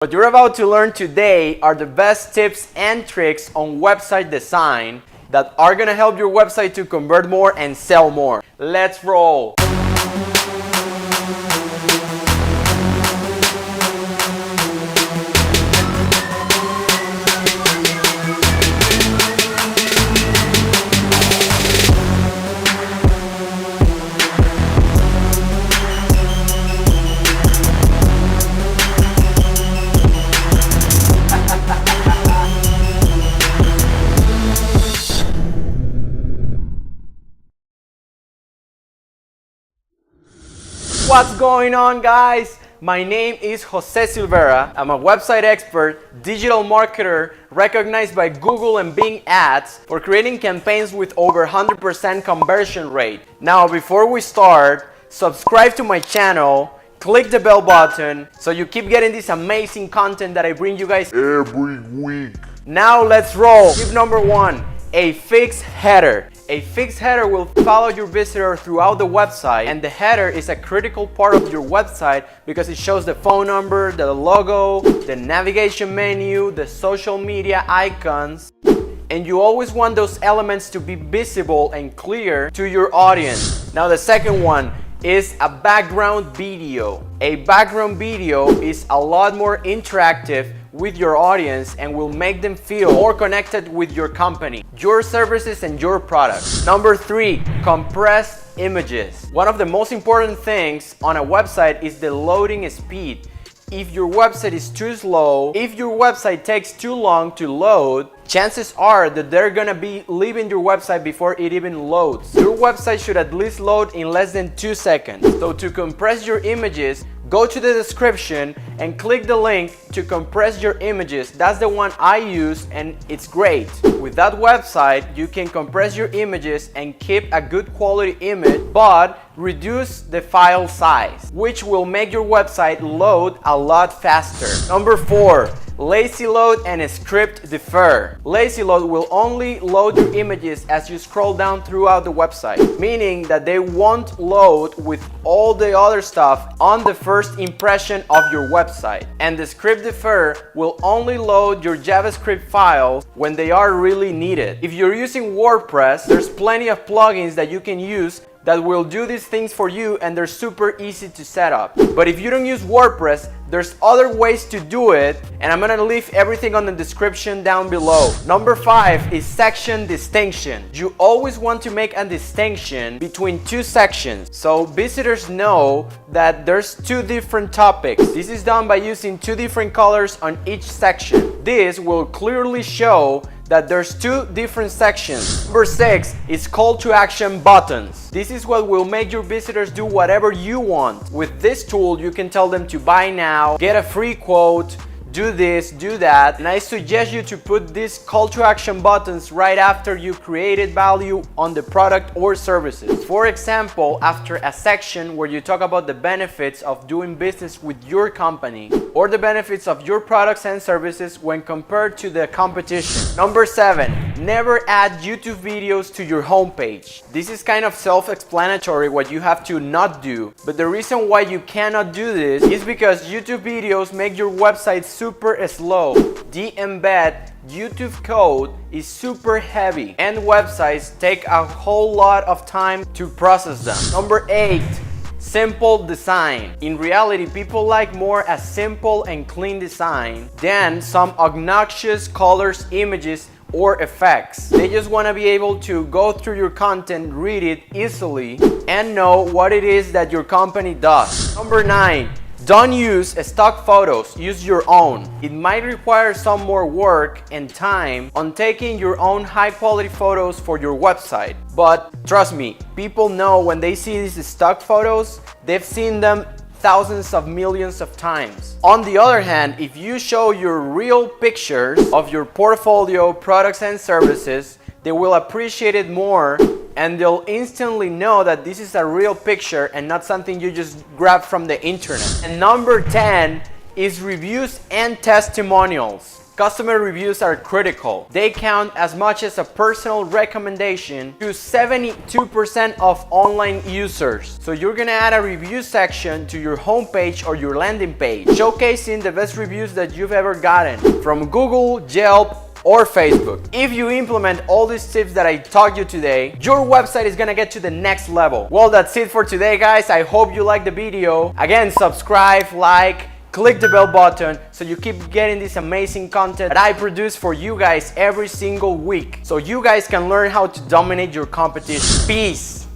What you're about to learn today are the best tips and tricks on website design that are gonna help your website to convert more and sell more. Let's roll! What's going on, guys? My name is Jose Silvera. I'm a website expert, digital marketer, recognized by Google and Bing ads for creating campaigns with over 100% conversion rate. Now, before we start, subscribe to my channel, click the bell button so you keep getting this amazing content that I bring you guys every week. Now let's roll. Tip number 1, a fixed header. A fixed header will follow your visitor throughout the website, and the header is a critical part of your website because it shows the phone number, the logo, the navigation menu, the social media icons, and you always want those elements to be visible and clear to your audience. Now the second one is a background video. A background video is a lot more interactive with your audience and will make them feel more connected with your company, your services, and your products. Number 3, compressed images. One of the most important things on a website is the loading speed. If your website is too slow, if your website takes too long to load, chances are that they're gonna be leaving your website before it even loads. Your website should at least load in less than 2 seconds. So to compress your images, go to the description and click the link to compress your images. That's the one I use and it's great. With that website, you can compress your images and keep a good quality image, but reduce the file size, which will make your website load a lot faster. Number 4, lazy load and script defer. Lazy load will only load your images as you scroll down throughout the website, meaning that they won't load with all the other stuff on the first impression of your website. And the script defer will only load your JavaScript files when they are really needed. If you're using WordPress, there's plenty of plugins that you can use that will do these things for you, and they're super easy to set up. But if you don't use WordPress, there's other ways to do it, and I'm gonna leave everything on the description down below. Number 5 is section distinction. You always want to make a distinction between 2 sections so visitors know that there's 2 different topics. This is done by using 2 different colors on each section. This will clearly show that there's 2 different sections. Number 6 is call to action buttons. This is what will make your visitors do whatever you want. With this tool, you can tell them to buy now, get a free quote, do this, do that, and I suggest you to put these call to action buttons right after you created value on the product or services. For example, after a section where you talk about the benefits of doing business with your company or the benefits of your products and services when compared to the competition. Number 7, never add YouTube videos to your homepage. This is kind of self-explanatory what you have to not do, but the reason why you cannot do this is because YouTube videos make your website super slow. The embed YouTube code is super heavy and websites take a whole lot of time to process them. Number 8, simple design. In reality, people like more a simple and clean design than some obnoxious colors, images, or effects. They just want to be able to go through your content, read it easily, and know what it is that your company does. Number 9, don't use stock photos, use your own. It might require some more work and time on taking your own high quality photos for your website. But trust me, people know when they see these stock photos, they've seen them thousands of millions of times. On the other hand, if you show your real pictures of your portfolio, products and services, they will appreciate it more and they'll instantly know that this is a real picture and not something you just grabbed from the internet. And number 10 is reviews and testimonials. Customer reviews are critical. They count as much as a personal recommendation to 72% of online users. So you're gonna add a review section to your homepage or your landing page, showcasing the best reviews that you've ever gotten from Google, Yelp, or Facebook. If you implement all these tips that I taught you today, your website is gonna get to the next level. Well, that's it for today, guys. I hope you liked the video. Again, subscribe, like, click the bell button so you keep getting this amazing content that I produce for you guys every single week, so you guys can learn how to dominate your competition. Peace.